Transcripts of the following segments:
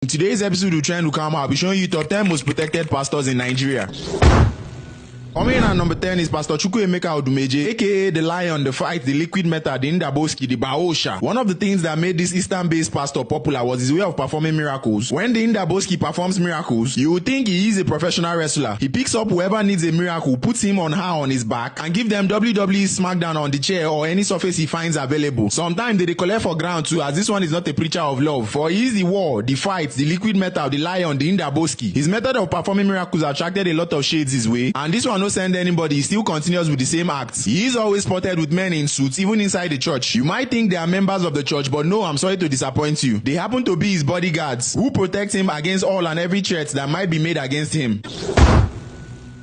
In today's episode of Trend Ukama, I'll be showing you top 10 most protected pastors in Nigeria. Coming in at number 10 is Pastor Chukwuemeka Odumeje, aka the Lion, the Fight, the Liquid Metal, the Ndaboski, the Baosha. One of the things that made this Eastern-based pastor popular was his way of performing miracles. When the Ndaboski performs miracles, you would think he is a professional wrestler. He picks up whoever needs a miracle, puts him on her on his back, and give them WWE SmackDown on the chair or any surface he finds available. Sometimes they collect for ground too, as this one is not a preacher of love. For he is the War, the Fight, the Liquid Metal, the Lion, the Ndaboski. His method of performing miracles attracted a lot of shades his way, and this one no send anybody, he still continues with the same acts. He is always spotted with men in suits, even inside the church. You might think they are members of the church, but no, I'm sorry to disappoint you. They happen to be his bodyguards, who protect him against all and every threat that might be made against him.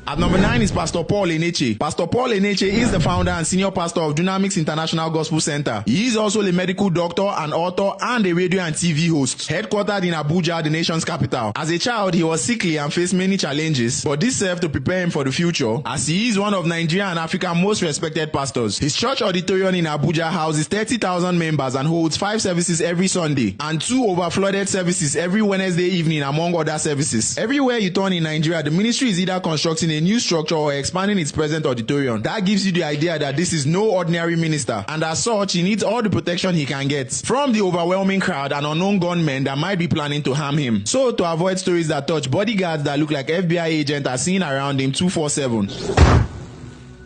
At number 9 is Pastor Paul Eneche. Pastor Paul Eneche is the founder and senior pastor of Dynamics International Gospel Center. He is also a medical doctor, an author, and a radio and TV host, headquartered in Abuja, the nation's capital. As a child, he was sickly and faced many challenges, but this served to prepare him for the future, as he is one of Nigeria and Africa's most respected pastors. His church auditorium in Abuja houses 30,000 members and holds 5 services every Sunday, and 2 overflooded services every Wednesday evening, among other services. Everywhere you turn in Nigeria, the ministry is either constructing a new structure or expanding its present auditorium. That gives you the idea that this is no ordinary minister, and as such, he needs all the protection he can get from the overwhelming crowd and unknown gunmen that might be planning to harm him. So, to avoid stories that touch, bodyguards that look like FBI agents are seen around him 24/7.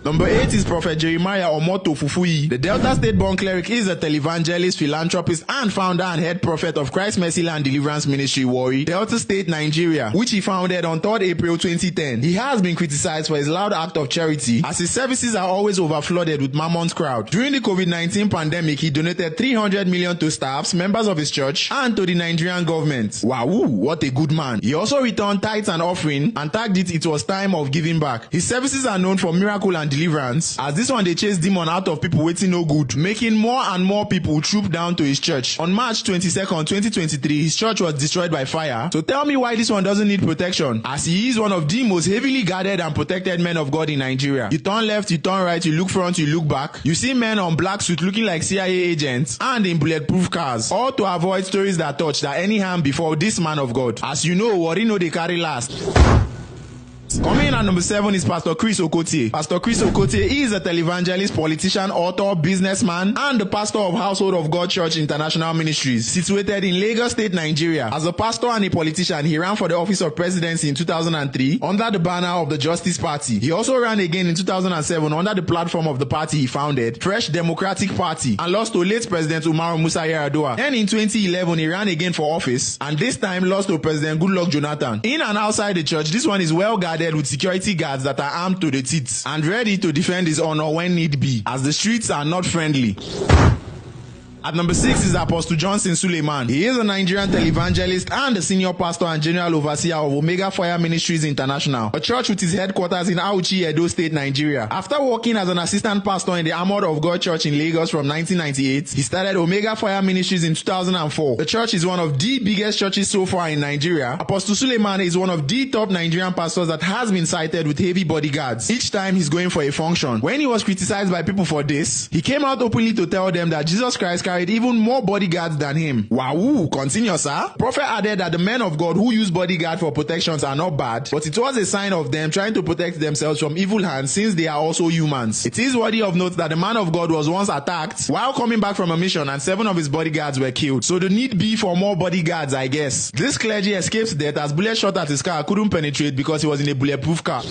Number 8 is Prophet Jeremiah Omoto Fufuyi. The Delta State-born cleric is a televangelist, philanthropist, and founder and head prophet of Christ Mercy Land Deliverance Ministry, Warri, Delta State, Nigeria, which he founded on 3rd April 2010. He has been criticized for his loud act of charity, as his services are always overflooded with mammon's crowd. During the COVID-19 pandemic, he donated 300 million to staffs, members of his church, and to the Nigerian government. Wow, what a good man. He also returned tithes and offering and tagged it was time of giving back. His services are known for miracle and deliverance, as this one they chase demon out of people waiting no good, making more and more people troop down to his church. On March 22nd, 2023, his church was destroyed by fire. So tell me why this one doesn't need protection, as he is one of the most heavily guarded and protected men of God in Nigeria. You turn left, you turn right, you look front, you look back. You see men on black suits looking like CIA agents and in bulletproof cars, all to avoid stories that touch that any harm before this man of God. As you know, Warri no they carry last. Coming in at number 7 is Pastor Chris Okotie. Pastor Chris Okotie is a televangelist, politician, author, businessman, and the pastor of Household of God Church International Ministries, situated in Lagos State, Nigeria. As a pastor and a politician, he ran for the office of presidency in 2003 under the banner of the Justice Party. He also ran again in 2007 under the platform of the party he founded, Fresh Democratic Party, and lost to late President Umaru Musa Yar'Adua. And in 2011, he ran again for office, and this time lost to President Goodluck Jonathan. In and outside the church, this one is well guarded with security guards that are armed to the teeth and ready to defend his honor when need be, as the streets are not friendly. At number 6 is Apostle Johnson Suleiman. He is a Nigerian televangelist and the senior pastor and general overseer of Omega Fire Ministries International, a church with its headquarters in Auchi, Edo State, Nigeria. After working as an assistant pastor in the Armored of God Church in Lagos from 1998, he started Omega Fire Ministries in 2004. The church is one of the biggest churches so far in Nigeria. Apostle Suleiman is one of the top Nigerian pastors that has been cited with heavy bodyguards each time he's going for a function. When he was criticized by people for this, he came out openly to tell them that Jesus Christ carried even more bodyguards than him. Wow, continue, sir. Prophet added that the men of God who use bodyguard for protections are not bad, but it was a sign of them trying to protect themselves from evil hands, since they are also humans. It is worthy of note that the man of God was once attacked while coming back from a mission, and 7 of his bodyguards were killed. So the need be for more bodyguards, I guess. This clergy escaped death as bullets shot at his car couldn't penetrate because he was in a bulletproof car.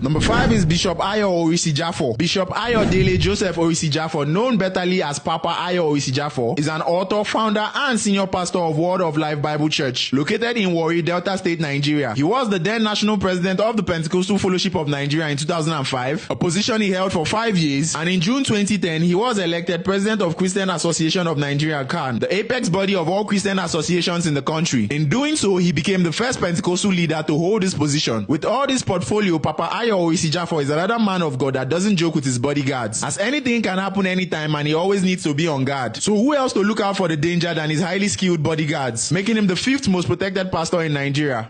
Number 5 is Bishop Ayo Orisi-Jafo. Bishop Ayo Dele Joseph Orisi-Jafo, known betterly as Papa Ayo Orisi-Jafo, is an author, founder, and senior pastor of Word of Life Bible Church, located in Warri, Delta State, Nigeria. He was the then national president of the Pentecostal Fellowship of Nigeria in 2005, a position he held for 5 years, and in June 2010, he was elected president of Christian Association of Nigeria, CAN, the apex body of all Christian associations in the country. In doing so, he became the first Pentecostal leader to hold this position. With all this portfolio, Papa Ayo Orisi-Jafo is another man of God that doesn't joke with his bodyguards, as anything can happen anytime and he always needs to be on guard. So who else to look out for the danger than his highly skilled bodyguards, making him the 5th most protected pastor in Nigeria.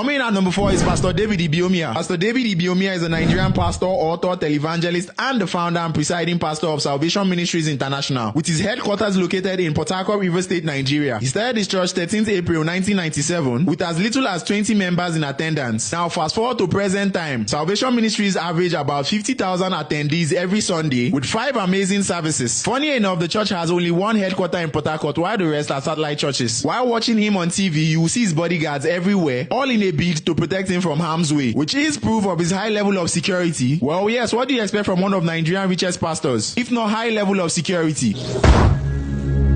Coming in at number 4 is Pastor David Ibiomia. Pastor David Ibiomia is a Nigerian pastor, author, televangelist, and the founder and presiding pastor of Salvation Ministries International, with his headquarters located in Port Harcourt, River State, Nigeria. He started his church 13th April 1997 with as little as 20 members in attendance. Now fast forward to present time, Salvation Ministries average about 50,000 attendees every Sunday with 5 amazing services. Funny enough, the church has only one headquarter in Port Harcourt while the rest are satellite churches. While watching him on TV, you will see his bodyguards everywhere, all in a bid to protect him from harm's way, which is proof of his high level of security. Well, yes, what do you expect from one of Nigeria's richest pastors, if not high level of security?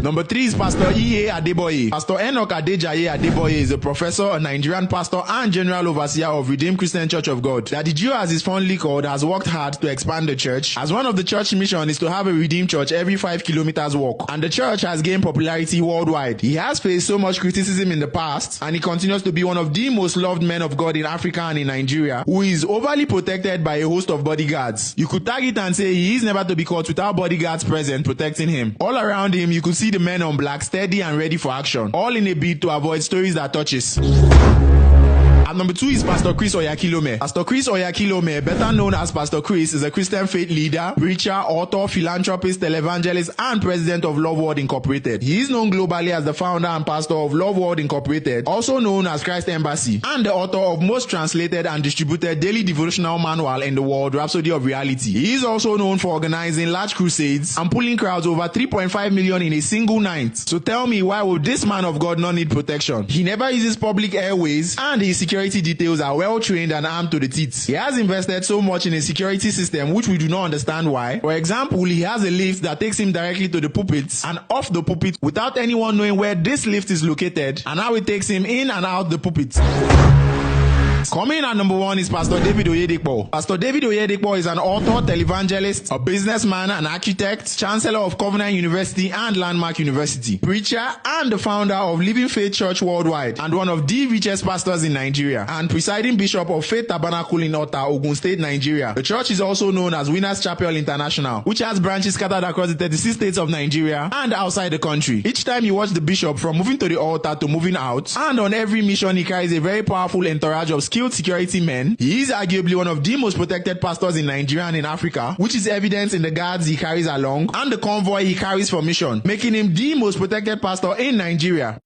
Number 3 is Pastor E.A. Adeboye. Pastor Enoch Adejaye Adeboye is a professor, a Nigerian pastor, and general overseer of Redeemed Christian Church of God. Daddy Jew, as is fondly called, has worked hard to expand the church, as one of the church mission is to have a redeemed church every 5 kilometers walk, and the church has gained popularity worldwide. He has faced so much criticism in the past, and he continues to be one of the most loved men of God in Africa and in Nigeria, who is overly protected by a host of bodyguards. You could tag it and say he is never to be caught without bodyguards present protecting him. All around him, you could see the men on black, steady and ready for action, all in a bid to avoid stories that touches. At number 2 is Pastor Chris Oyakhilome. Pastor Chris Oyakhilome, better known as Pastor Chris, is a Christian faith leader, preacher, author, philanthropist, televangelist, and president of Love World Incorporated. He is known globally as the founder and pastor of Love World Incorporated, also known as Christ Embassy, and the author of most translated and distributed daily devotional manual in the world, Rhapsody of Reality. He is also known for organizing large crusades and pulling crowds over 3.5 million in a single night. So tell me, why would this man of God not need protection? He never uses public airways, and his security details are well trained and armed to the teeth. He has invested so much in a security system which we do not understand why. For example, he has a lift that takes him directly to the pulpit and off the pulpit without anyone knowing where this lift is located and how it takes him in and out the pulpit. Coming in at number 1 is Pastor David Oyedepo. Pastor David Oyedepo is an author, televangelist, a businessman, an architect, chancellor of Covenant University and Landmark University, preacher, and the founder of Living Faith Church Worldwide, and one of the richest pastors in Nigeria, and presiding bishop of Faith Tabernacle in Ota, Ogun State, Nigeria. The church is also known as Winners Chapel International, which has branches scattered across the 36 states of Nigeria and outside the country. Each time you watch the bishop, from moving to the altar to moving out, and on every mission he carries a very powerful entourage of skilled security men. He is arguably one of the most protected pastors in Nigeria and in Africa, which is evident in the guards he carries along and the convoy he carries for mission, making him the most protected pastor in Nigeria.